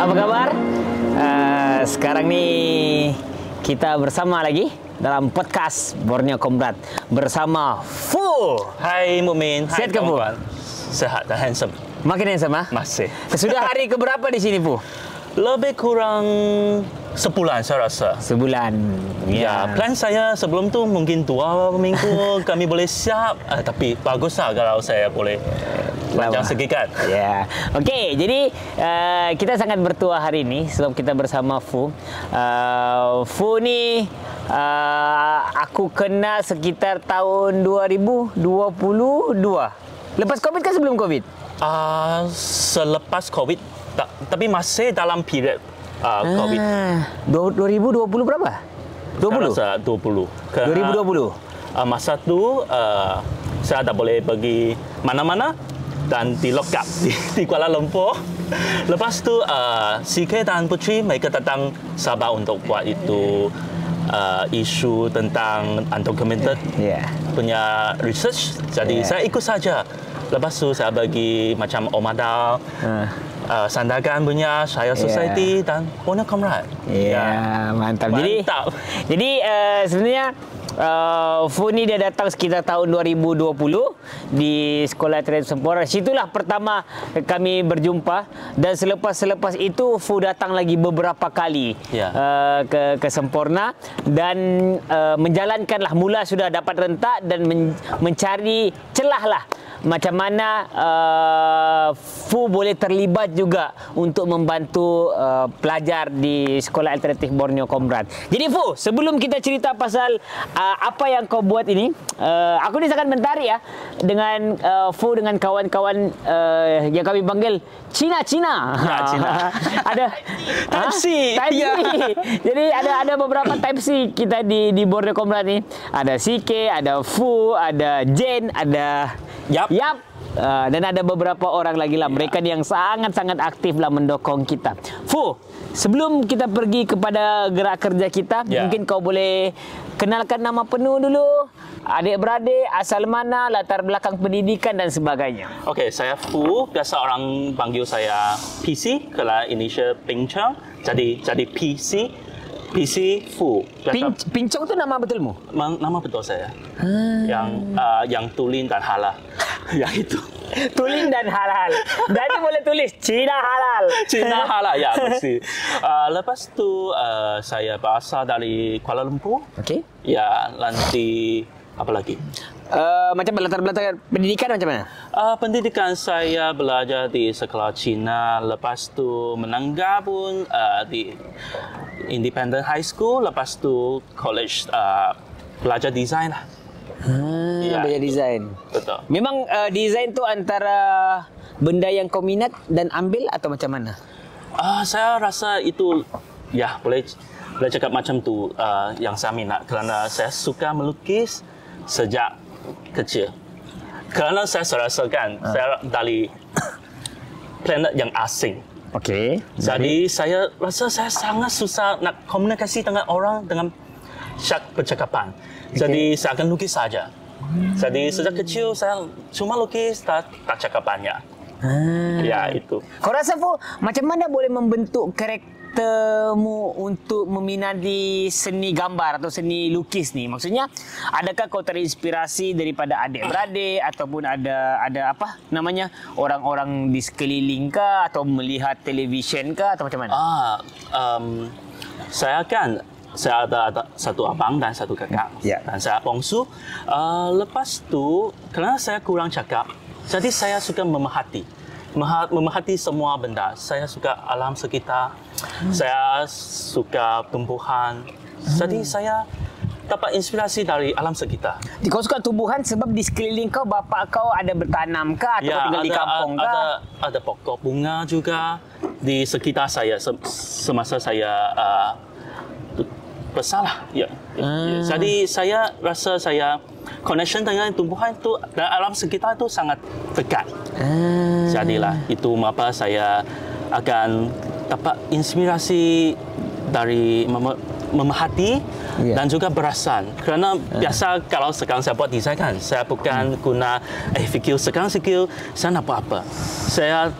Apa kabar? Sekarang ni kita bersama lagi dalam podcast Borneo Comrade bersama Fu. Hai Mumin. Sihat ke, Fu? Sehat dan handsome. Makin handsome, ah? Masih. Sudah hari keberapa di sini, Fu? Lebih kurang sebulan saya rasa. Sebulan. Ya, plan saya sebelum tu mungkin 2 minggu kami boleh siap. Tapi baguslah kalau saya boleh panjang sedikit. Ya. Okey, jadi kita sangat bertuah hari ini sebab kita bersama Fu. Fu ni aku kenal sekitar tahun 2022. Lepas Covid ke sebelum Covid? Selepas Covid, tapi masih dalam period Covid. 2020 berapa? 20? Saya rasa 20. 2020? Masa tu saya tak boleh pergi mana-mana dan di lock up di Kuala Lumpur. Lepas tu CK dan Putri mereka datang Sabah untuk buat itu isu tentang undocumented punya research. Jadi saya ikut saja. Lepas tu saya bagi macam Omadal, Sandakan punya Shire Society dan Borneo Comrade. Ya, mantap. Jadi sebenarnya Fu ni dia datang sekitar tahun 2020 di Sekolah Atletik Sempurna. Situlah pertama kami berjumpa dan selepas itu Fu datang lagi beberapa kali ke Sempurna dan menjalankanlah, mula sudah dapat rentak dan mencari celah lah macam mana Fu boleh terlibat juga untuk membantu pelajar di Sekolah Alternatif Borneo Comrade. Jadi Fu, sebelum kita cerita pasal apa yang kau buat ini, aku ni sangat tertarik ya dengan Fu dengan kawan-kawan yang kami panggil Cina. Ya, Cina. Ada Type C. Jadi ada beberapa Type C kita di Borneo Comrade ni. Ada CK, ada Fu, ada Jane, ada Yap. Dan ada beberapa orang lagi lah. Mereka yang sangat-sangat aktif lah mendukung kita. Fu, sebelum kita pergi kepada gerak kerja kita, mungkin kau boleh kenalkan nama penuh dulu, adik-beradik, asal mana, latar belakang pendidikan dan sebagainya. Okey, saya Fu. Biasa orang panggil saya PC, kalau initial Pincong. Jadi PC. PC Fu. Pincong tu nama betulmu? Nama betul saya. Yang Tulin dan Halal. Yang itu. Tulin dan halal. Jadi boleh tulis Cina halal. Cina halal, ya mesti. Lepas tu saya berasal dari Kuala Lumpur. Okey. Ya, nanti apa lagi? Macam latar belakang pendidikan macam mana? Pendidikan saya belajar di sekolah Cina. Lepas tu menengah pun di Independent High School. Lepas tu college belajar desain lah. Belajar desain. Betul. Memang desain tu antara benda yang kau minat dan ambil atau macam mana? Saya rasa itu boleh cakap macam tu yang saya minat kerana saya suka melukis sejak kecil. Kerana saya rasakan saya dari planet yang asing. Okey. Jadi saya rasa saya sangat susah nak komunikasi dengan orang dengan percakapan. Jadi saya akan lukis saja. Jadi sejak kecil saya cuma lukis tak cakapannya. Ya, itu. Kau rasa Fu, macam mana boleh membentuk karaktermu untuk meminati seni gambar atau seni lukis ni? Maksudnya, adakah kau terinspirasi daripada adik-beradik ataupun ada apa namanya, orang-orang di sekeliling kah atau melihat televisyen kah atau macam mana? Saya ada satu abang dan satu kakak. Dan saya bongsu. Lepas tu, kerana saya kurang cakap, jadi saya suka memerhati semua benda. Saya suka alam sekitar. Saya suka tumbuhan. Jadi saya dapat inspirasi dari alam sekitar. Kau suka tumbuhan sebab di sekeliling kau bapa kau ada bertanam kah atau tinggal di kampung kah? Ada pokok bunga juga di sekitar saya semasa saya besar. Jadi saya rasa saya connection dengan tumbuhan itu dan alam sekitar itu sangat dekat. Jadilah itu mengapa saya akan dapat inspirasi dari memerhati dan juga berasan. Kerana biasa kalau sekarang saya buat desain kan, saya bukan guna sekarang saya nak buat apa. Saya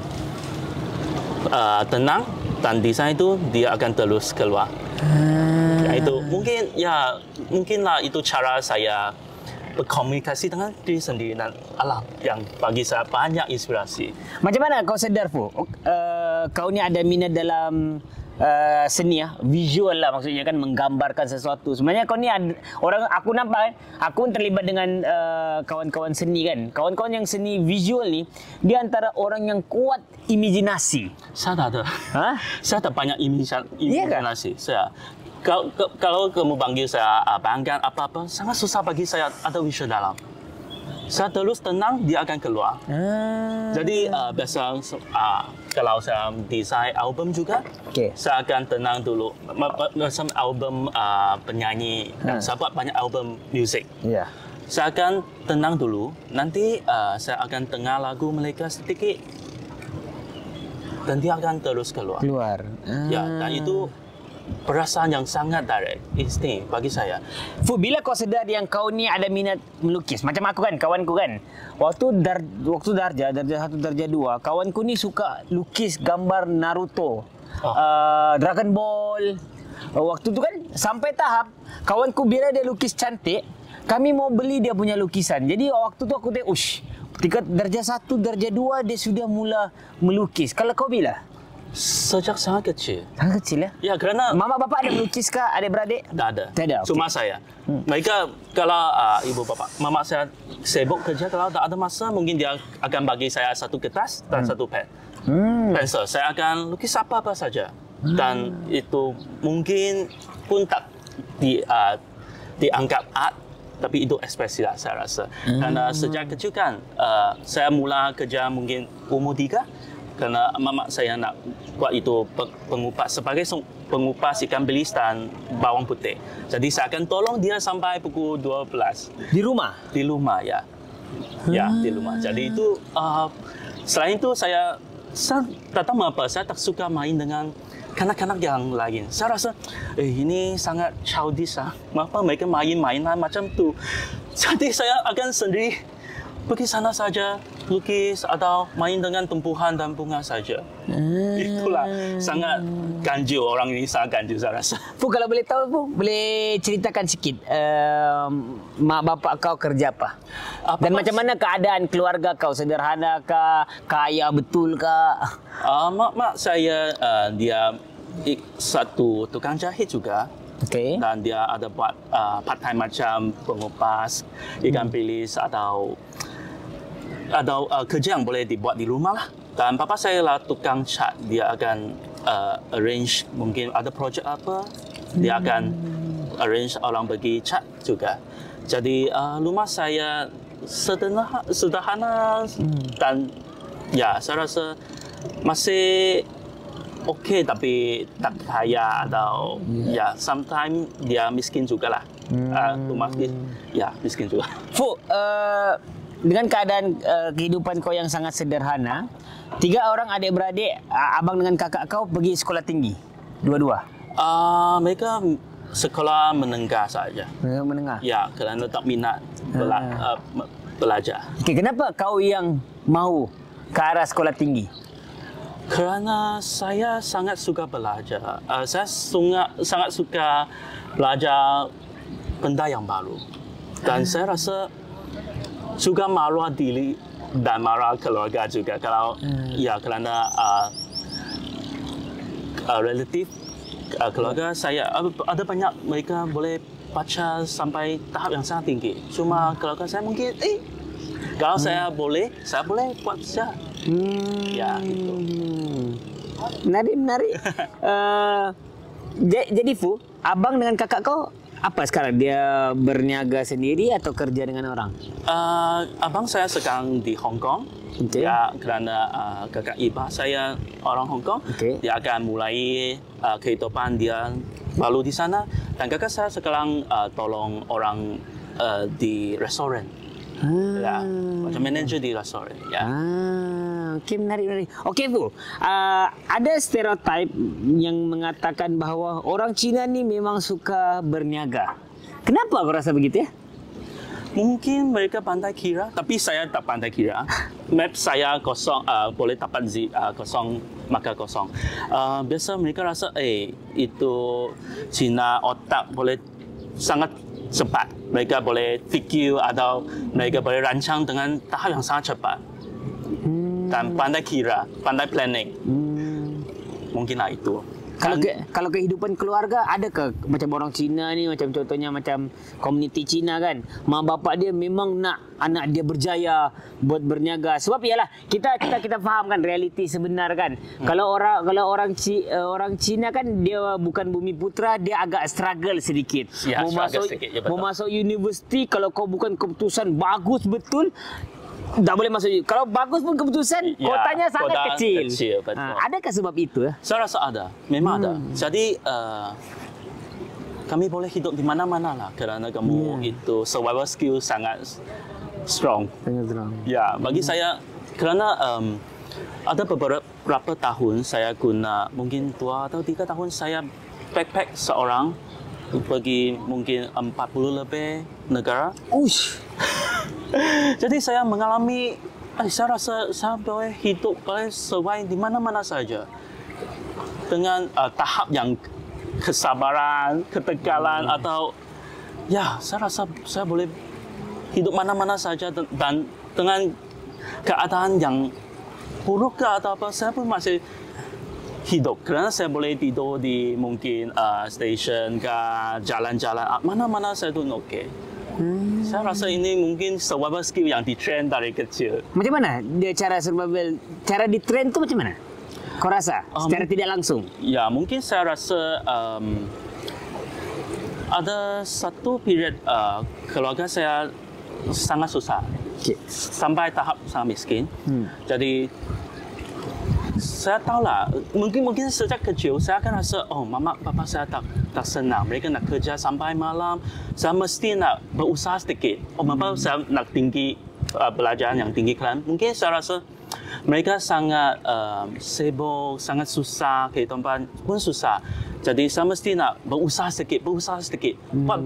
tenang Dan desain itu dia akan terus keluar. Ya, itu mungkinlah itu cara saya berkomunikasi dengan diri sendiri dan alam yang bagi saya banyak inspirasi. Macam mana kau sedar, Fu? Kau ni ada minat dalam seni visual lah, maksudnya kan menggambarkan sesuatu. Sebenarnya kau ni aku nampak kan, aku pun terlibat dengan kawan-kawan seni kan. Kawan-kawan yang seni visual ni, dia antara orang yang kuat imajinasi. Saya tak ada. Saya tak banyak imajinasi. Saya kalau kamu panggil saya bayangkan apa-apa, sangat susah bagi saya ada visual dalam. Saya terus tenang, dia akan keluar. Jadi biasa kalau saya desain album juga, saya akan tenang dulu. Macam album penyanyi, saya buat banyak album musik. Saya akan tenang dulu, nanti saya akan tengah lagu mereka sedikit, dan dia akan terus keluar. Ya, dan itu perasaan yang sangat direct, insting bagi saya. Fu, bila kau sedar yang kau ni ada minat melukis, macam aku kan, kawanku kan, waktu darjah 1, darjah 2, kawanku ni suka lukis gambar Naruto, Dragon Ball. Waktu tu kan sampai tahap kawanku bila dia lukis cantik, kami mau beli dia punya lukisan. Jadi waktu tu aku tengok, ketika darjah 1, darjah 2 dia sudah mula melukis. Kalau kau bila? Sejak sangat kecil. Sangat kecil ya? Ya, kerana mama bapa ada melukis kah, adik-beradik? Tak ada. Tak ada. Cuma saya. Mereka kalau ibu bapa, mama saya sibuk kerja, kalau tak ada masa mungkin dia akan bagi saya satu kertas dan satu pen. Pensel. Saya akan lukis apa-apa saja. Dan itu mungkin pun tak dianggap art, tapi itu ekspresi lah saya rasa. Karena sejak kecil kan saya mula kerja mungkin umur 3. Kerana mama saya nak buat itu pengupas sebagai pengupas ikan bilis dan bawang putih. Jadi saya akan tolong dia sampai pukul 12. Di rumah? Di rumah, ya. Ya, di rumah. Jadi itu selain itu saya tak tahu apa, saya tak suka main dengan kanak-kanak yang lain. Saya rasa ini sangat childish . Mengapa mereka main-mainan macam tu? Jadi saya akan sendiri pergi sana saja, lukis atau main dengan tumbuhan dan bunga saja. Itulah sangat ganjil, orang ini sangat ganjil saya rasa. Fu, kalau boleh tahu, Fu, boleh ceritakan sikit mak bapak kau kerja apa? Dan macam mana keadaan keluarga kau? Sederhana kah? Kaya betul kah? Mak saya dia satu tukang jahit juga. Dan dia ada buat part-time macam pengupas ikan bilis atau kerja yang boleh dibuat di rumah lah. Dan papa saya lah tukang cat, dia akan arrange mungkin ada projek apa, dia akan arrange orang pergi cat juga. Jadi rumah saya sederhana dan ya saya rasa masih okey, tapi tak kaya atau ya sometimes dia miskin juga lah. Rumah ya miskin juga. Fu, dengan keadaan kehidupan kau yang sangat sederhana, 3 orang adik-beradik, abang dengan kakak kau pergi sekolah tinggi, dua-dua? Mereka sekolah menengah saja. Menengah? Ya, kerana tak minat belajar. Kenapa kau yang mahu ke arah sekolah tinggi? Kerana saya sangat suka belajar. Saya sangat suka belajar benda yang baru. Dan saya rasa juga maruah diri dan maruah keluarga juga. Kalau ya kerana relatif keluarga saya ada banyak mereka boleh baca sampai tahap yang sangat tinggi. Cuma keluarga saya mungkin kalau saya boleh buat saja. Ya, gitu. Menarik. Jadi Fu, abang dengan kakak kau apa sekarang? Dia berniaga sendiri atau kerja dengan orang? Abang saya sekarang di Hong Kong. Ya, kerana kakak ipar saya orang Hong Kong. Dia akan mulai kehidupan dia baru di sana. Dan kakak saya sekarang tolong orang di restoran. Ya, macam manager di restoran. Ya. Okey, menarik. Okey, Fu. Ada stereotip yang mengatakan bahawa orang Cina ni memang suka berniaga. Kenapa kau rasa begitu ya? Mungkin mereka pandai kira, tapi saya tak pandai kira. Map saya kosong, boleh dapat kosong, maka kosong. Biasa mereka rasa, itu Cina otak boleh sangat cepat. Mereka boleh fikir atau mereka boleh rancang dengan tahap yang sangat cepat. Dan pandai kira, pandai planning. Mungkinlah itu. Kalau kehidupan keluarga, ada ke macam orang Cina ni, macam contohnya macam komuniti Cina kan, mak bapak dia memang nak anak dia berjaya buat berniaga. Sebab ialah kita faham kan realiti sebenar kan. Kalau orang Cina kan dia bukan bumi putra, dia agak struggle sedikit. Ya, mau masuk universiti, kalau kau bukan keputusan bagus betul, tak boleh masuk. Kalau bagus pun keputusan, kotanya sangat kecil. Adakah sebab itu? Saya rasa ada. Memang ada. Jadi, kami boleh hidup di mana-mana lah. Kerana kamu itu survival skill sangat strong. Sangat strong. Ya, bagi saya, kerana ada beberapa tahun saya guna, mungkin 2 atau 3 tahun saya backpack seorang pergi mungkin 40 lebih negara. Uish. Jadi saya mengalami, saya rasa saya boleh hidup, boleh survive di mana-mana saja dengan tahap yang kesabaran, ketegalan atau saya rasa saya boleh hidup mana-mana saja dan dengan keadaan yang buruk ke atau apa, saya pun masih hidup kerana saya boleh tidur di mungkin stesen ke jalan-jalan mana-mana saya tu okey. Saya rasa ini mungkin survival skill yang di-train dari kecil. Macam mana dia cara survival, cara di-train tu macam mana? Kau rasa secara tidak langsung? Ya, mungkin saya rasa ada satu period keluarga saya sangat susah. Sampai tahap sangat miskin. Jadi saya tahulah, mungkin sejak kecil saya akan rasa, mama papa saya tak senang. Mereka nak kerja sampai malam. Saya mesti nak berusaha sedikit. Mama saya nak tinggi belajar yang tinggi kan. Mungkin saya rasa mereka sangat sibuk, sangat susah, kehidupan pun susah. Jadi saya mesti nak berusaha sedikit. Buat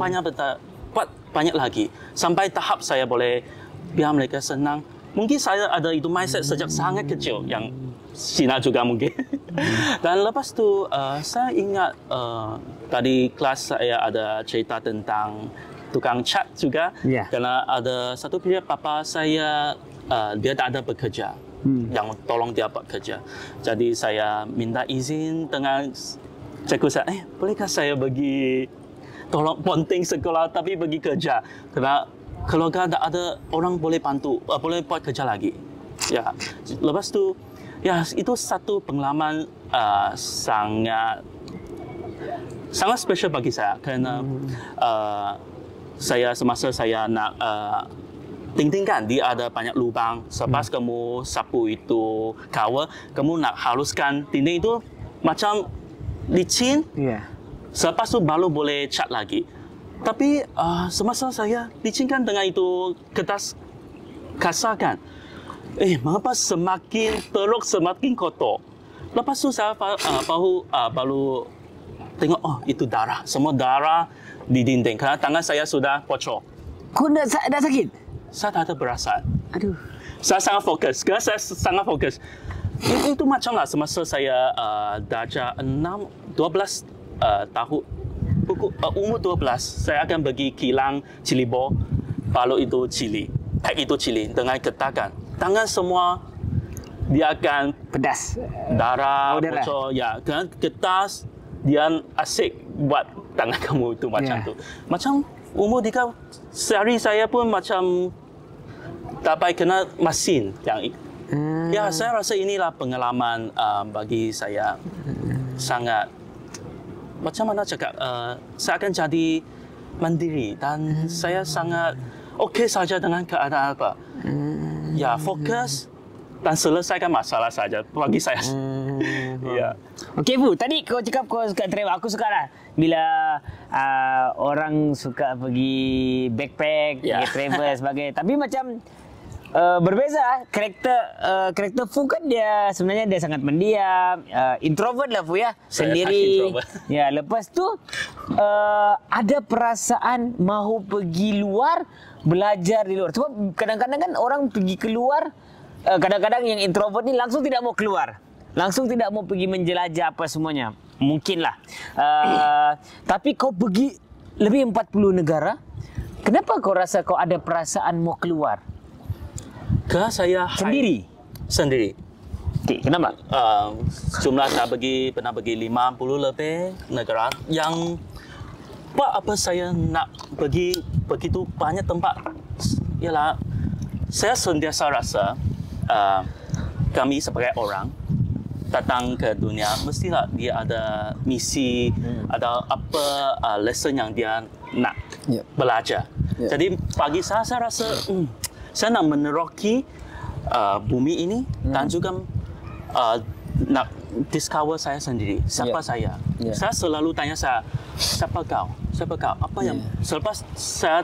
banyak lagi. Sampai tahap saya boleh biar mereka senang. Mungkin saya ada itu mindset sejak sangat kecil yang Cina juga mungkin. Dan lepas tu saya ingat tadi kelas saya ada cerita tentang tukang cat juga. Kerana ada satu period papa saya dia tak ada bekerja. Yang tolong dia buat kerja. Jadi saya minta izin dengan cikgu saya, bolehkah saya pergi tolong ponting sekolah tapi pergi kerja. Kerana keluarga tak ada orang boleh bantu, boleh buat kerja lagi. Ya, lepas tu, itu satu pengalaman sangat special bagi saya kerana saya semasa saya nak tingtingkan dia ada banyak lubang. Selepas kamu sapu itu cover, kamu nak haluskan dinding itu macam licin. Selepas tu baru boleh cat lagi. Tapi semasa saya licinkan dengan itu kertas kasar kan, mengapa semakin teruk, semakin kotor. Lepas tu saya baru tengok, itu darah. Semua darah di dinding. Kerana tangan saya sudah bocor. Kau dah sakit? Saya tak ada perasaan. Aduh. Saya sangat fokus. Kerana saya sangat fokus. Itu macam lah semasa saya darjah 12 tahun. Umur 12, saya akan pergi kilang Cilibor, balut itu cili, pack itu cili dengan ketakan. Tangan semua dia akan pedas, darah bocor. Ya, dengan kertas dia asik buat tangan kamu itu macam tu. Macam umur 3 sehari saya pun macam dapat kena mesin yang ya, saya rasa inilah pengalaman bagi saya sangat. Macam mana cakap, saya akan jadi mandiri dan saya sangat okey saja dengan keadaan apa. Ya, fokus dan selesaikan masalah saja bagi saya. Ya. Okey Bu, tadi kau cakap kau suka travel. Aku suka lah bila orang suka pergi backpack, pergi travel sebagainya. Tapi macam berbeza karakter Fu kan dia sebenarnya dia sangat mendiam, introvert lah Fu ya, sendiri. Ya, lepas tu ada perasaan mahu pergi luar belajar di luar. Sebab kadang-kadang kan orang pergi keluar, kadang-kadang yang introvert ni langsung tidak mau keluar. Langsung tidak mau pergi menjelajah apa semuanya. Mungkinlah. Tapi kau pergi lebih 40 negara, kenapa kau rasa kau ada perasaan mau keluar? Kerana saya Sendiri? Sendiri. Okay, kenapa? Jumlah saya pernah pergi 50 lebih negara yang apa saya nak pergi begitu banyak tempat. Ialah saya sentiasa rasa kami sebagai orang datang ke dunia mestilah dia ada misi, ada apa lesson yang dia nak belajar. Jadi bagi saya rasa saya nak meneroki bumi ini dan juga nak discover saya sendiri, siapa saya. Saya selalu tanya saya, siapa kau? Siapa kau? Apa yang selepas saya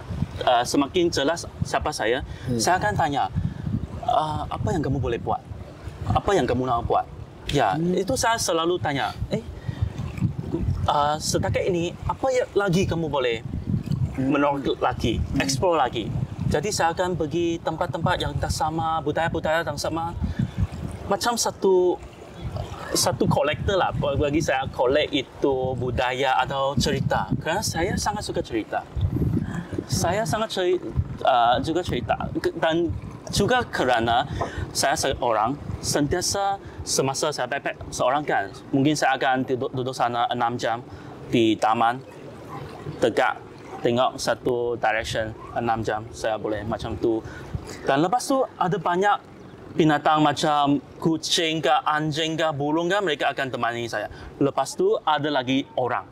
semakin jelas siapa saya akan tanya, apa yang kamu boleh buat? Apa yang kamu nak buat? Ya, itu saya selalu tanya. Setakat ini apa lagi kamu boleh meneroki lagi, explore lagi? Jadi saya akan pergi tempat-tempat yang tak sama, budaya-budaya yang sama. Macam satu kolektor lah. Bagi saya, kolek itu budaya atau cerita. Kerana saya sangat suka cerita. Saya sangat juga cerita. Dan juga kerana saya seorang sentiasa semasa saya backpack seorang kan. Mungkin saya akan duduk sana 6 jam di taman. Tegak, tengok satu direction 6 jam. Saya boleh macam tu. Dan lepas tu ada banyak binatang macam kucing ke, anjing ke, burung ke, mereka akan temani saya. Lepas tu ada lagi orang.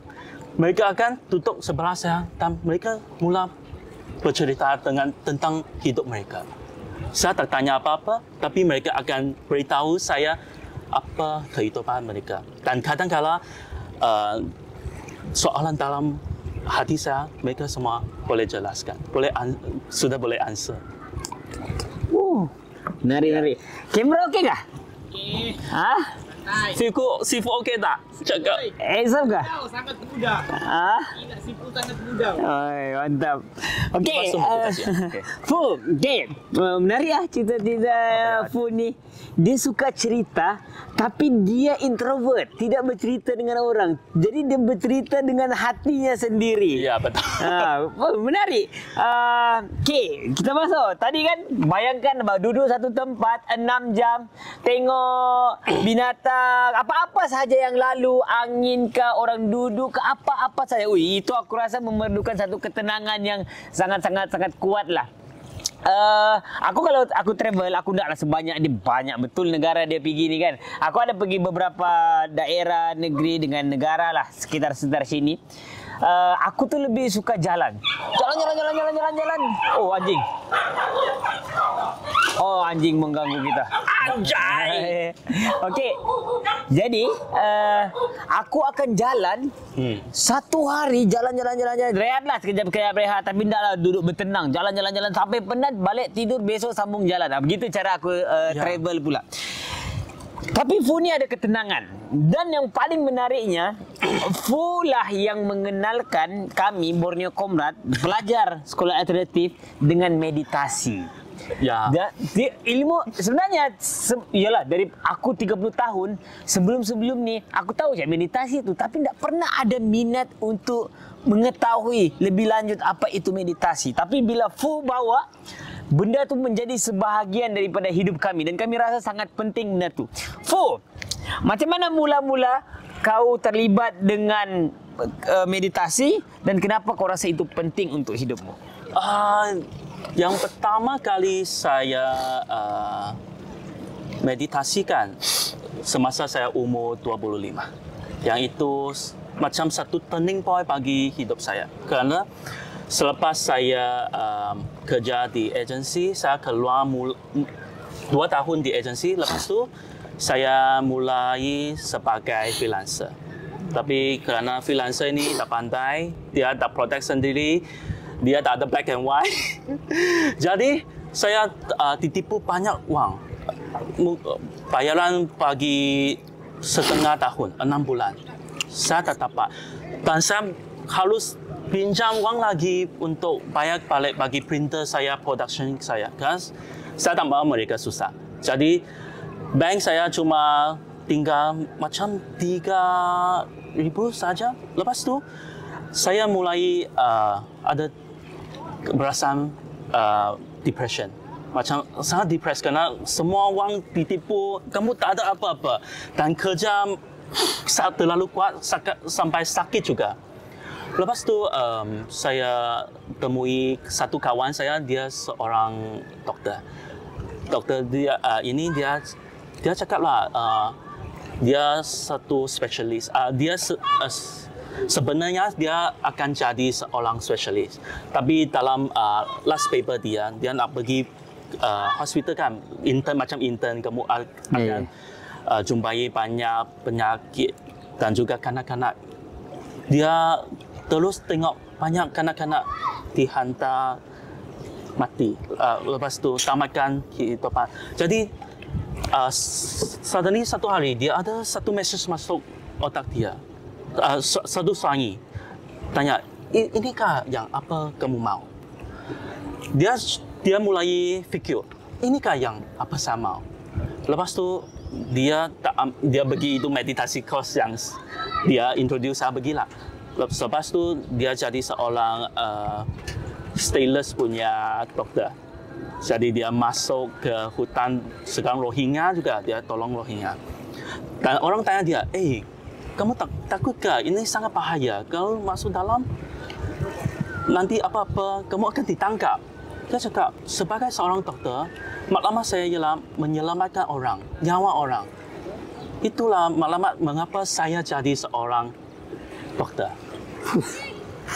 Mereka akan duduk sebelah saya dan mereka mula bercerita tentang hidup mereka. Saya tak tanya apa-apa, tapi mereka akan beritahu saya apa kehidupan mereka. Dan kadang-kala soalan dalam hati saya, mereka semua boleh jelaskan, sudah boleh answer. Nari. Kamera okey kah? Okey. Sifu okey tak? Cakap. Esok kah? Kau sangat mudah. Tidak sipu sangat mudah. Oi, mantap. Okey. Okay. Fu, menarik lah cerita-cerita Fu ni. Dia suka cerita, tapi dia introvert, tidak bercerita dengan orang. Jadi dia bercerita dengan hatinya sendiri. Ya, betul. Menarik. Okey, kita masuk. Tadi kan bayangkan duduk satu tempat 6 jam, tengok binatang, apa-apa sahaja yang lalu, angin ke, orang duduk ke, apa-apa saja. Itu aku rasa memerlukan satu ketenangan yang sangat-sangat kuat lah. Kalau aku travel, aku taklah sebanyak dia, banyak betul negara dia pergi ni kan. Aku ada pergi beberapa daerah, negeri dengan negara lah sekitar sini. Aku tu lebih suka jalan. Jalan. Oh, anjing mengganggu kita. Anjay. Okey. Jadi, aku akan jalan satu hari, jalan. Rehatlah sekejap rehat, tapi taklah duduk bertenang. Jalan sampai penat, balik tidur, besok sambung jalan. Begitu cara aku travel pula. Tapi Fu ni ada ketenangan. Dan yang paling menariknya, Fu lah yang mengenalkan kami, Borneo Comrade, pelajar sekolah alternatif dengan meditasi. Ya. Ilmu sebenarnya iyalah dari aku 30 tahun sebelum ni aku tahu je meditasi itu, tapi tak pernah ada minat untuk mengetahui lebih lanjut apa itu meditasi. Tapi bila Fu bawa, benda tu menjadi sebahagian daripada hidup kami dan kami rasa sangat penting benda tu. Fu, macam mana mula-mula kau terlibat dengan meditasi dan kenapa kau rasa itu penting untuk hidupmu? Yang pertama kali saya meditasikan semasa saya umur 25. Yang itu macam satu turning point bagi hidup saya. Kerana selepas saya kerja di agensi, saya keluar 2 tahun di agensi. Lepas tu saya mulai sebagai freelancer. Tapi kerana freelancer ini tak pandai, dia tak protect sendiri, dia tak ada black and white. Jadi saya ditipu banyak wang. Bayaran bagi setengah tahun, 6 bulan. Saya tak dapat. Dan saya harus pinjam wang lagi untuk bayar balik bagi printer saya, production saya. Kan saya tak mahu mereka susah. Jadi bank saya cuma tinggal macam 3,000 saja. Lepas tu saya mulai ada perasaan depression. Macam sangat depres karena semua wang ditipu, kamu tak ada apa-apa dan kerja terlalu kuat sampai sakit juga. Lepas tu saya temui satu kawan saya, dia seorang doktor. Doktor dia dia cakap lah dia satu spesialis. Dia sebenarnya dia akan jadi seorang spesialis. Tapi dalam last paper dia nak pergi hospital kan, intern macam intern, kamu akan jumpai banyak penyakit dan juga kanak-kanak. Dia terus tengok banyak kanak-kanak dihantar mati. Lepas tu tamatkan kehidupan. Jadi suddenly satu hari dia ada satu message masuk otak dia. Satu suami tanya, inikah yang apa kamu mau? Dia mulai fikir, inikah yang apa saya mau? Lepas tu dia pergi itu meditasi course yang dia introduce saya pergilah. Lepas tu dia jadi seorang stateless punya doktor. Jadi dia masuk ke hutan sekarang Rohingya juga, dia tolong Rohingya. Dan orang tanya dia, kamu takut ke? Ini sangat bahaya. Kalau masuk dalam, nanti apa-apa, kamu akan ditangkap. Dia cakap, sebagai seorang doktor, maklumat saya ialah menyelamatkan orang, nyawa orang. Itulah maklumat mengapa saya jadi seorang doktor.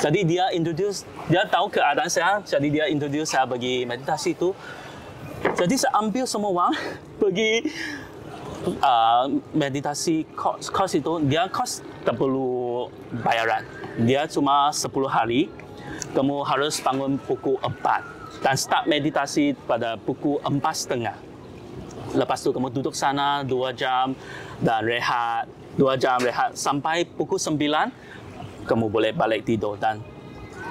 Jadi dia tahu keadaan saya, jadi dia introduce saya bagi meditasi itu. Jadi saya ambil semua wang, pergi meditasi course itu. Dia course tak perlu bayaran. Dia cuma 10 hari. Kamu harus bangun pukul 4 dan start meditasi pada pukul 4:30. Lepas tu kamu duduk sana 2 jam dan rehat, 2 jam rehat sampai pukul 9 kamu boleh balik tidur dan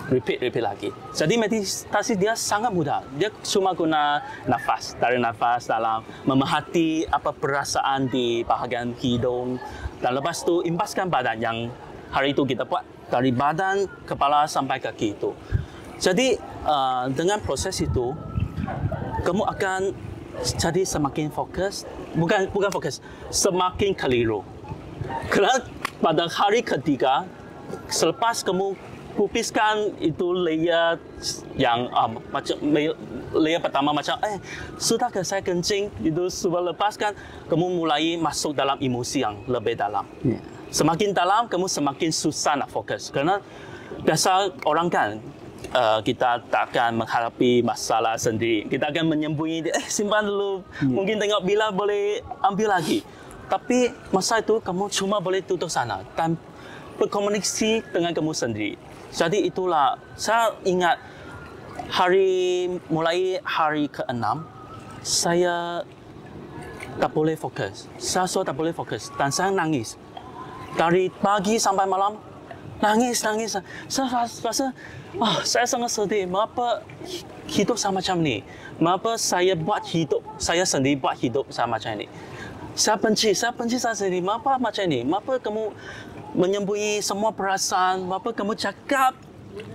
repeat lagi. Jadi meditasi dia sangat mudah. Dia cuma guna nafas, tarik nafas dalam, memerhati apa perasaan di bahagian hidung dan lepas tu impaskan badan yang hari itu kita buat dari badan, kepala sampai kaki itu. Jadi dengan proses itu kamu akan jadi semakin fokus, bukan fokus, semakin keliru. Kerana pada hari ketiga selepas kamu pupiskan itu layer yang macam layer pertama macam sudahkah saya kencing itu sudah lepaskan, kamu mulai masuk dalam emosi yang lebih dalam. Semakin dalam kamu semakin susah nak fokus kerana biasa orang kan kita tak akan menghadapi masalah sendiri. Kita akan menyembunyi dia, simpan dulu, mungkin tengok bila boleh ambil lagi. Tapi masa itu kamu cuma boleh duduk sana dan berkomunikasi dengan kamu sendiri. Jadi itulah saya ingat mulai hari ke-6 saya tak boleh fokus. Saya tak boleh fokus dan saya nangis. Dari pagi sampai malam nangis. Saya rasa saya sangat sedih. Mengapa hidup saya macam ni? Mengapa saya sendiri buat hidup saya macam ni? Saya benci saya sendiri. Mengapa macam ni? Mengapa kamu menyembunyi semua perasaan? Mengapa kamu cakap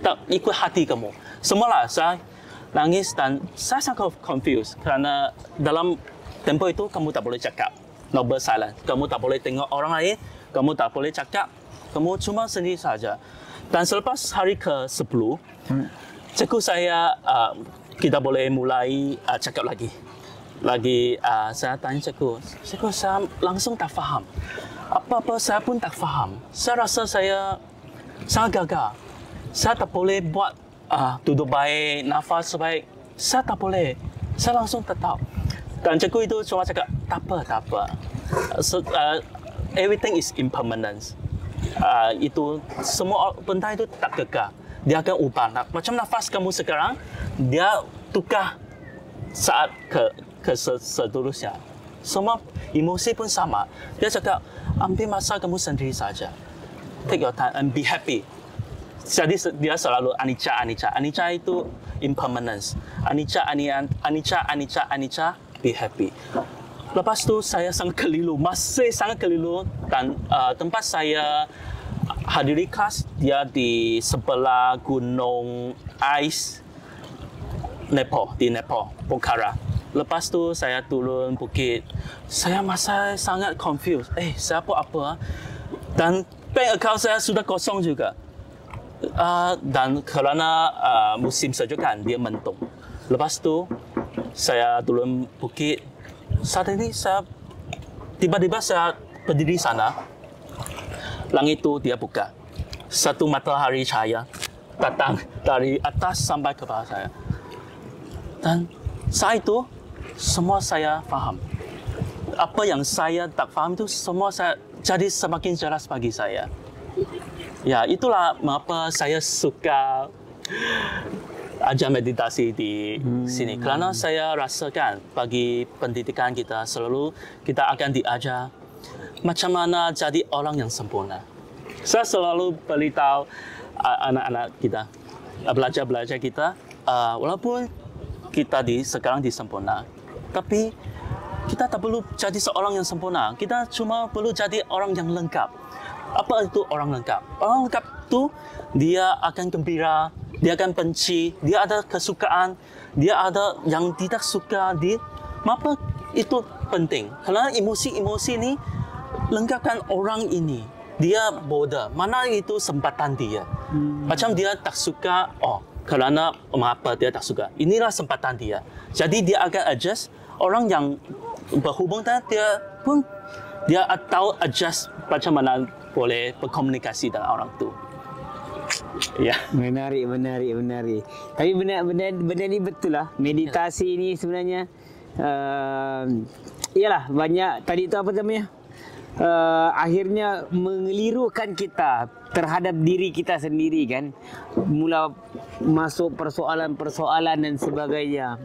tak ikut hati kamu? Semualah saya nangis dan saya sangat confused kerana dalam tempoh itu kamu tak boleh cakap. Noble silence. Kamu tak boleh tengok orang lain. Kamu tak boleh cakap. Kamu cuma sendiri saja. Dan selepas hari ke-10, cikgu saya kita boleh mulai cakap lagi. Saya tanya cikgu saya langsung tak faham. Apa-apa saya pun tak faham. Saya rasa saya sangat gagal. Saya tak boleh buat duduk baik, nafas baik. Saya tak boleh. Saya langsung tak tahu. Dan cikgu itu cuma cakap, tak apa. Everything is impermanent. Itu semua benda itu tak kekal. Dia akan ubah. Macam nafas kamu sekarang, dia tukar saat ke seterusnya. Semua emosi pun sama. Dia cakap, ambil masa kamu sendiri saja. Take your time and be happy. Jadi dia selalu anicca. Anicca itu impermanence. Anicca, be happy. Lepas tu saya sangat keliru, masih sangat keliru, dan tempat saya hadiri kelas dia di sebelah gunung ais Nepal, di Nepal, Pokhara. Lepas tu saya turun bukit, saya masih sangat confused. Saya apa? Dan bank account saya sudah kosong juga. Dan kerana musim sejuk kan, dia mendung. Lepas tu saya turun bukit. Saat ini saya tiba-tiba saya berdiri sana. Langit itu dia buka. Satu matahari cahaya datang dari atas sampai ke bawah saya. Dan saat itu semua saya faham. Apa yang saya tak faham itu semua saya jadi semakin jelas bagi saya. Ya, itulah mengapa saya suka ajar meditasi di sini. Kerana saya rasakan bagi pendidikan kita selalu kita akan diajar macam mana jadi orang yang sempurna. Saya selalu beritahu anak-anak kita, belajar-belajar kita, walaupun kita sekarang disempurna, tapi kita tak perlu jadi seorang yang sempurna. Kita cuma perlu jadi orang yang lengkap. Apa itu orang lengkap? Orang lengkap itu dia akan gembira, dia akan benci, dia ada kesukaan, dia ada yang tidak suka. Maka itu penting. Karena emosi-emosi ini lengkapkan orang ini. Dia bodoh. Mana itu sempatan dia. Macam dia tak suka, kerana mengapa dia tak suka. Inilah sempatan dia. Jadi dia akan adjust. Orang yang berhubung dengan dia pun dia tahu adjust macam mana boleh berkomunikasi dengan orang tu. Ya. Menarik. Tapi benda ni betul lah. Meditasi ni sebenarnya ialah banyak tadi tu apa namanya? Akhirnya mengelirukan kita terhadap diri kita sendiri kan. Mula masuk persoalan-persoalan dan sebagainya.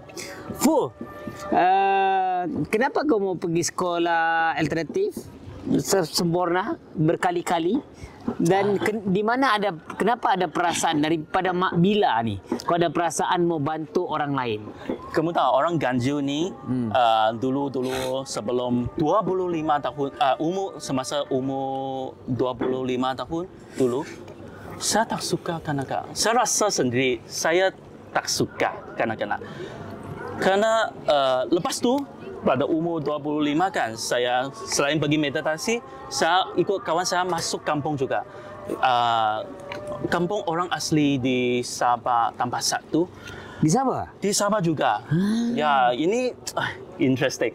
Kenapa kau mau pergi sekolah alternatif sempurna berkali-kali? Dan di mana kenapa ada perasaan daripada Mak Bila ni? Kau ada perasaan mau bantu orang lain? Kamu tahu orang Ganju ni dulu sebelum 25 tahun semasa umur 25 tahun dulu saya tak suka kanak-kanak. Saya rasa sendiri saya tak suka kanak-kanak. Kerana lepas tu pada umur 25 kan saya selain pergi meditasi, saya ikut kawan saya masuk kampung juga. Kampung orang asli di Sabah Tambah Satu. Di Sabah? Di Sabah juga. Ya, ini interesting.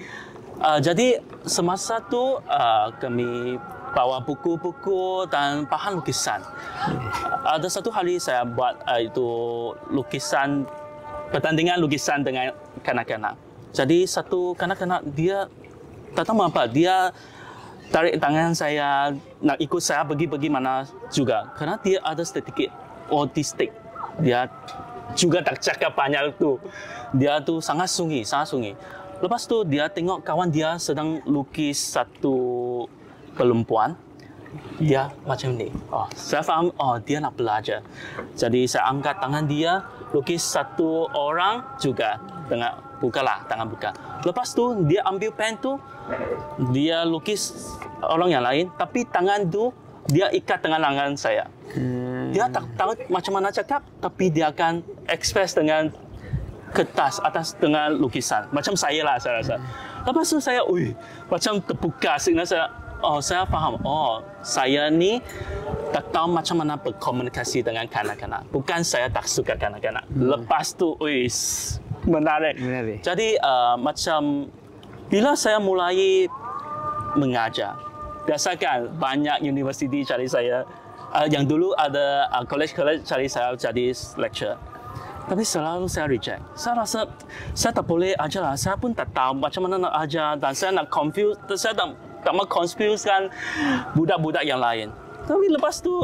Jadi semasa tu kami bawa buku-buku dan bahan lukisan. Ada satu hari saya buat itu lukisan, pertandingan lukisan dengan kanak-kanak. Jadi satu kanak-kanak dia tak tahu apa, dia tarik tangan saya nak ikut saya pergi mana juga. Kerana dia ada sedikit autistik. Dia juga tak cakap banyak tu. Dia tu sangat sunyi. Lepas tu dia tengok kawan dia sedang lukis satu perempuan. Dia macam ni. Saya faham, dia nak belajar. Jadi saya angkat tangan dia, lukis satu orang juga. Tangan buka. Lepas tu dia ambil pen tu, dia lukis orang yang lain, tapi tangan tu dia ikat dengan lengan saya. Dia tak tahu macam mana cakap, tapi dia akan express dengan kertas atas dengan lukisan. Macam saya lah saya rasa. Lepas tu saya, macam terbuka. Saya faham. Saya ni tak tahu macam mana berkomunikasi dengan kanak-kanak. Bukan saya tak suka kanak-kanak. Lepas tu, menarik. Jadi macam bila saya mulai mengajar, biasakan banyak universiti cari saya. Yang dulu ada college cari saya jadi lecturer. Tapi selalu saya reject. Saya rasa saya tak boleh ajar lah. Saya pun tak tahu macam mana nak ajar dan saya nak confuse. Saya tak mau confusekan budak-budak yang lain. Tapi lepas tu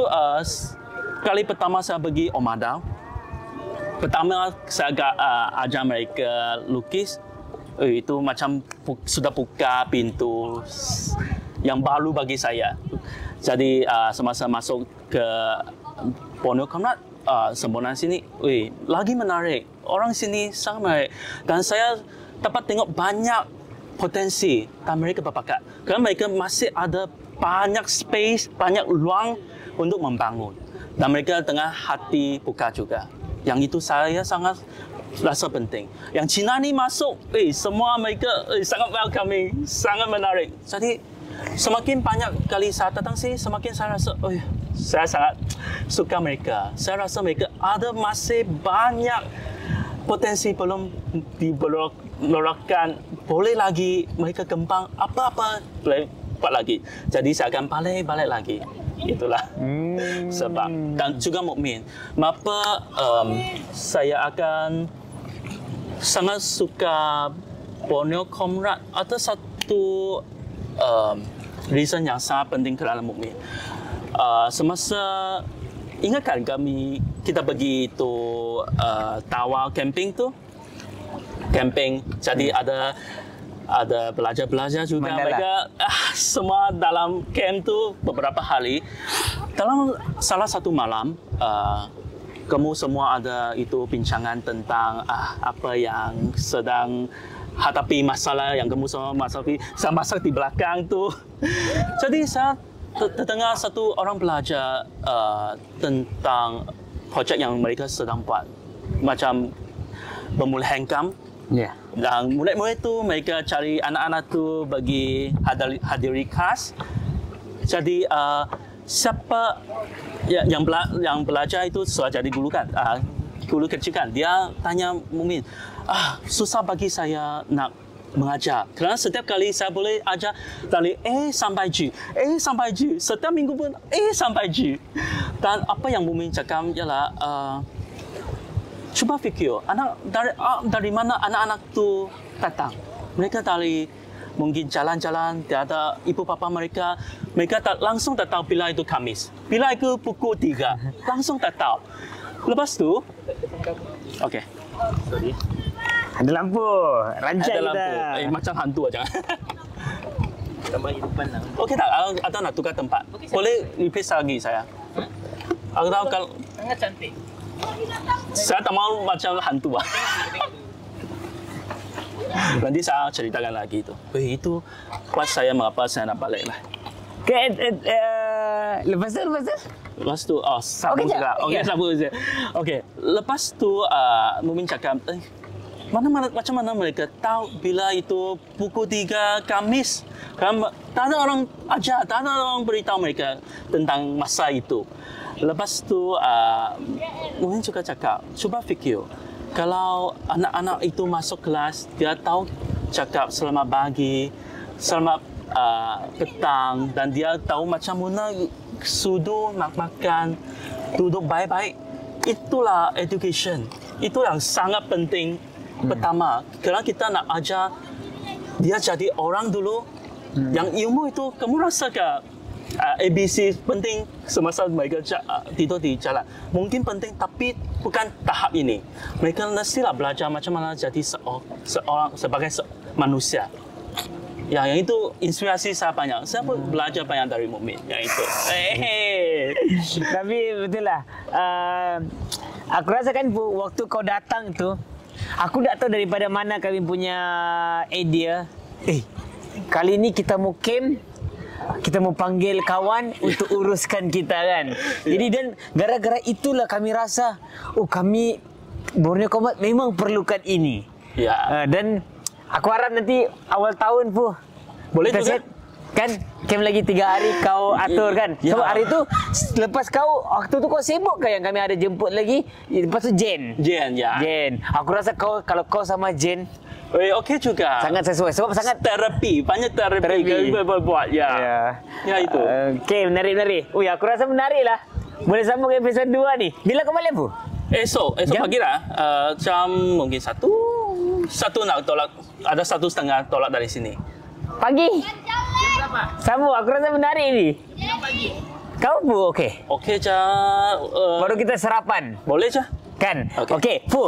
kali pertama saya pergi Omadau. Pertama saya ajar mereka lukis. Itu macam sudah buka pintu yang baru bagi saya. Jadi semasa masuk ke Borneo Comrade Semboyan sini, lagi menarik. Orang sini sangat menarik. Dan saya dapat tengok banyak potensi dan mereka berbakat. Kerana mereka masih ada banyak space, banyak ruang untuk membangun. Dan mereka tengah hati buka juga. Yang itu saya sangat rasa penting. Yang Cina ni masuk, semua mereka sangat welcoming, sangat menarik. Jadi semakin banyak kali saya datang sini, semakin saya rasa, saya sangat suka mereka. Saya rasa mereka ada masih banyak potensi belum dibelokkan. Boleh lagi mereka kembang apa-apa boleh buat lagi. Jadi saya akan balik lagi. Itulah sebab. Dan juga mukmin. Maka saya akan sangat suka Borneo Comrade. Ada satu reason yang sangat penting kerana mukmin. Semasa ingatkan kita pergi tu Tawa camping tu. Camping. Jadi ada belajar juga. Mandala. Mereka semua dalam camp tu beberapa hari. Dalam salah satu malam, kamu semua ada itu bincangan tentang apa yang sedang hadapi masalah yang kamu semua masak di belakang tu. Jadi saya terdengar satu orang belajar tentang projek yang mereka sedang buat, macam pemulih camp. Ya. Dan murid-murid tu mereka cari anak-anak tu bagi hadiri khas. Jadi siapa yang belajar itu sudah jadi guru kan, guru kecil kan, dia tanya Mukmin, susah bagi saya nak mengajar. Kerana setiap kali saya boleh ajar dari A sampai G, setiap minggu pun A sampai G. Dan apa yang Mukmin cakap ialah cuba fikir, dari mana anak-anak tu datang? Mereka dari mungkin jalan-jalan, tiada ibu bapa mereka langsung tak tahu bila itu Khamis, bila itu pukul 3, langsung tak tahu. Lepas tu, okey, sorry, Ada lampu, rancak ada lampu, kita. macam hantu aja. Tambah depan lah. Okey tak? Atau nak tukar tempat? Boleh replace lagi saya. Aku tahu kalau Sangat cantik. saya tak mahu macam hantu lah. Nanti saya ceritakan lagi itu. Itu buat saya mengapa saya nak balik lah. Lepas tu? Lepas tu, sabun Okey, juga. Okey, ya. sabun je. Okey, lepas tu Mukmin cakap, macam mana mereka tahu bila itu pukul 3 Khamis? Kerana tak ada orang ajar, tak ada orang beritahu mereka tentang masa itu. Lepas tu, Mukmin juga cakap, cuba fikir, kalau anak-anak itu masuk kelas, dia tahu cakap selamat pagi, selamat petang, dan dia tahu macam mana sudut nak makan, duduk baik-baik. Itulah education. Itu yang sangat penting. Pertama, kerana kita nak ajar dia jadi orang dulu. Yang ilmu itu, kamu rasa ke ABC penting semasa mereka tidur di jalan? Mungkin penting, tapi bukan tahap ini. Mereka mestilah belajar macam mana jadi seorang sebagai manusia. Yang itu inspirasi saya banyak. Saya pun belajar banyak dari Mukmin. Yang itu. Tapi betul lah. Aku rasa kan waktu kau datang tu, aku tak tahu daripada mana kami punya idea. Kali ni kita mau camp, kita mau panggil kawan untuk uruskan kita kan. Jadi dan gara-gara itulah kami rasa, kami Borneo Comrade memang perlukan ini. Ya. Dan aku harap nanti awal tahun Boleh kita juga. set, kan camp lagi 3 hari kau atur kan. Ya. So hari tu lepas kau waktu tu kau sibuk ke yang kami ada jemput lagi? Lepas tu Jen. Ya. Jen. Aku rasa kalau kau sama Jen Okey juga. sangat sesuai sebab sangat terapi, banyak terapi kita buat. Ya. Ya itu. Okey, menarik. Aku rasa menarik lah. Boleh sambung episod 2 ni. Bila kau balik, Bu? Esok Jam? pagi lah. Jam mungkin satu nak tolak. Ada 1.5 tolak dari sini. Pagi. Berapa? Sambung. Aku rasa menarik ni. Jam pagi. Kau, Bu, okey. Okey je. Baru kita sarapan. Boleh je. Kan? Okey. Okey, Fu,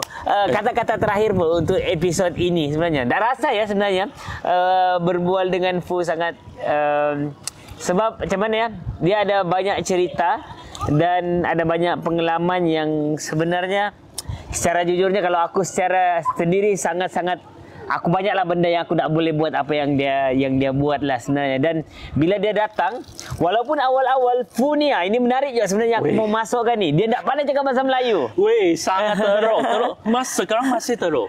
kata-kata terakhir Fu untuk episod ini sebenarnya. Tak rasa ya sebenarnya berbual dengan Fu sangat sebab macam mana ya? Dia ada banyak cerita dan ada banyak pengalaman yang sebenarnya secara jujurnya kalau aku secara sendiri sangat-sangat aku banyaklah benda yang aku tak boleh buat apa yang dia buat lah sebenarnya. Dan bila dia datang, walaupun awal-awal Fu ni ini menarik juga sebenarnya aku mau masukkan ni. Dia tak pandai cakap bahasa Melayu. Weh, sangat teruk. Mas sekarang masih teruk.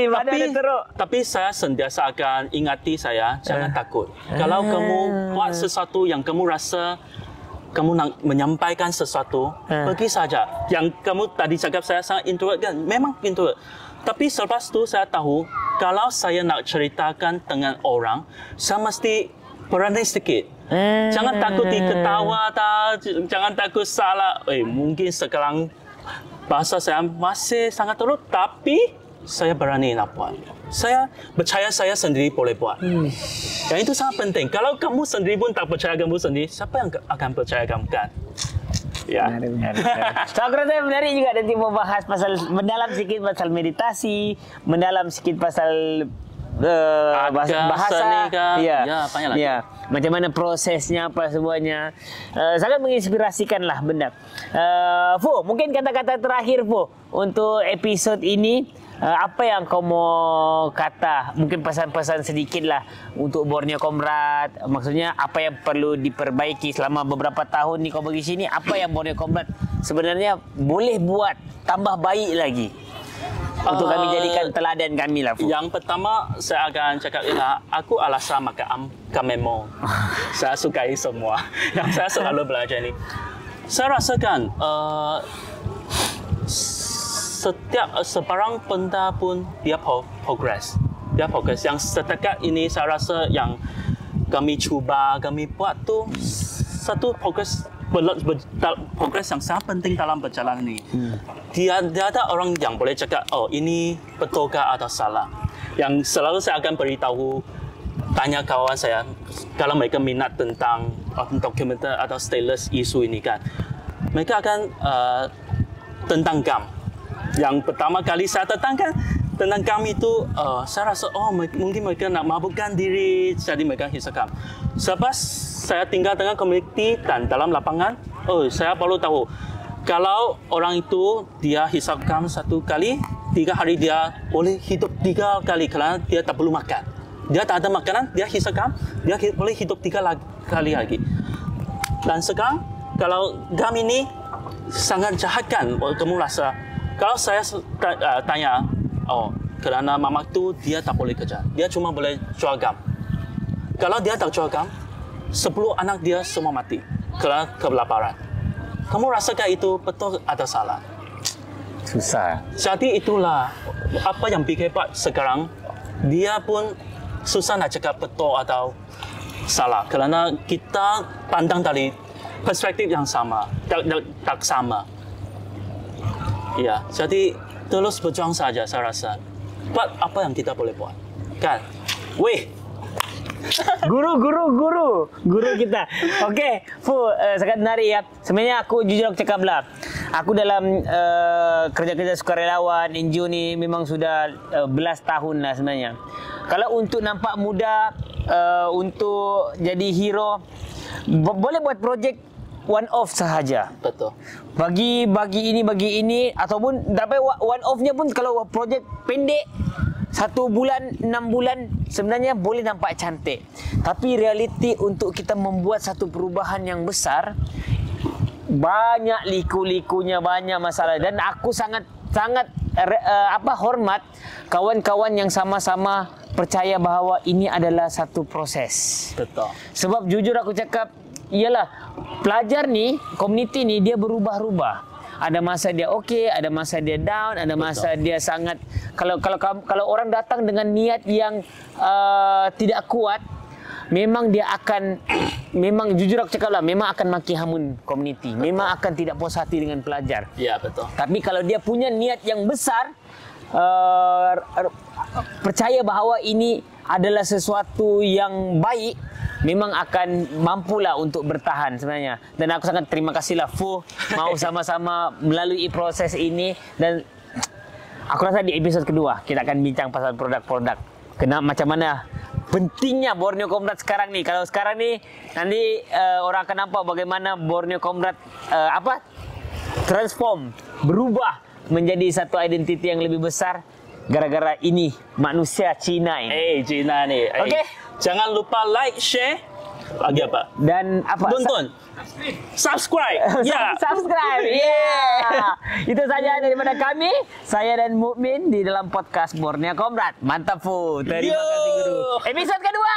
Mana ada teruk. Tapi saya sentiasa akan ingati saya, jangan takut. Kalau kamu buat sesuatu yang kamu rasa kamu nak menyampaikan sesuatu, pergi saja. Yang kamu tadi cakap saya sangat introvert kan? Memang introvert. Tapi selepas tu saya tahu, kalau saya nak ceritakan dengan orang, saya mesti berani sedikit. Jangan takut diketawa, jangan takut salah. Mungkin sekarang bahasa saya masih sangat teruk, tapi saya berani nak buat. Saya percaya saya sendiri boleh buat. Yang itu sangat penting. Kalau kamu sendiri pun tak percaya kamu sendiri, siapa yang akan percaya kamu kan? Ya. Benar. So, aku rasa menarik juga nanti membahas pasal mendalam sikit pasal meditasi, mendalam sikit pasal bahasa. Ya, banyak lagi. Ya. Macam mana prosesnya apa semuanya. Sangat menginspirasikan lah benda. Fu, mungkin kata-kata terakhir Fu untuk episod ini. Apa yang kau mau kata, mungkin pesan-pesan sedikit lah untuk Borneo Comrade, maksudnya apa yang perlu diperbaiki selama beberapa tahun ni kau pergi sini, apa yang Borneo Comrade sebenarnya boleh buat tambah baik lagi untuk kami jadikan teladan kami lah Fu. Yang pertama saya akan cakap aku alasan makan kamemo. Saya sukai semua yang saya selalu belajar ni. Saya rasakan setiap sebarang benda pun dia progress. Yang setakat ini saya rasa yang kami cuba, kami buat tu satu progress yang sangat penting dalam perjalanan ini. Dia ada orang yang boleh cakap, ini betulkah atau salah. Yang selalu saya akan beritahu, tanya kawan saya, kalau mereka minat tentang dokumenter atau stateless isu ini kan, mereka akan tentang GAM. Yang pertama kali saya tentangkan tentang GAM itu, saya rasa mungkin mereka nak mabukkan diri, jadi mereka hisap GAM. Selepas saya tinggal dengan komuniti dan dalam lapangan, saya baru tahu kalau orang itu dia hisap GAM satu kali, 3 hari dia boleh hidup 3 kali kerana dia tak perlu makan. Dia tak ada makanan, dia hisap GAM, dia boleh hidup 3 kali lagi. Dan sekarang kalau GAM ini sangat jahat kan, kamu rasa. Kalau saya tanya, kerana mama tu dia tak boleh kerja, dia cuma boleh jual GAM. Kalau dia tak jual GAM, 10 anak dia semua mati kerana kelaparan. Kamu rasakan itu betul atau salah? Susah. Jadi itulah apa yang bikin hebat sekarang. Dia pun susah nak cakap betul atau salah kerana kita pandang dari perspektif yang sama, tak sama. Ya, jadi terus berjuang saja saya rasa. Buat apa yang kita boleh buat. Kan? Weh. Guru kita. Okey, Fu, sangat menarik ya. Sebenarnya aku jujur aku cakap lah. Aku dalam kerja-kerja sukarelawan, NGO ni memang sudah belas tahun lah sebenarnya. Kalau untuk nampak muda, untuk jadi hero, boleh buat projek one off sahaja. Betul. Bagi ini ataupun dapat one off-nya pun kalau projek pendek 1 bulan, 6 bulan sebenarnya boleh nampak cantik. Tapi realiti untuk kita membuat satu perubahan yang besar, banyak liku-likunya, banyak masalah. Dan aku sangat hormat kawan-kawan yang sama-sama percaya bahawa ini adalah satu proses. Betul. Sebab jujur aku cakap, ialah pelajar ni, komuniti ni dia berubah-ubah. Ada masa dia okey, ada masa dia down, ada masa dia sangat kalau orang datang dengan niat yang tidak kuat, memang dia akan jujur aku cakaplah, memang akan maki hamun komuniti. Memang akan tidak puas hati dengan pelajar. Ya, betul. Tapi kalau dia punya niat yang besar, percaya bahawa ini adalah sesuatu yang baik, memang akan mampulah untuk bertahan sebenarnya. Dan aku sangat terima kasihlah Fu mau sama-sama melalui proses ini. Dan aku rasa di episod kedua kita akan bincang pasal produk-produk. Macam mana pentingnya Borneo Comrade sekarang nih. Kalau sekarang nih nanti orang akan nampak bagaimana Borneo Comrade transform, berubah menjadi satu identiti yang lebih besar gara-gara ini manusia Cina ini. Cina nih. Okey. Jangan lupa like, share, lagi apa? Dan apa? Tonton. Subscribe. Ya. Subscribe. Yeah. Itu saja daripada kami. Saya dan Mukmin di dalam podcast Borneo Comrade. Mantap, Fu. Terima kasih, Guru. Episod kedua.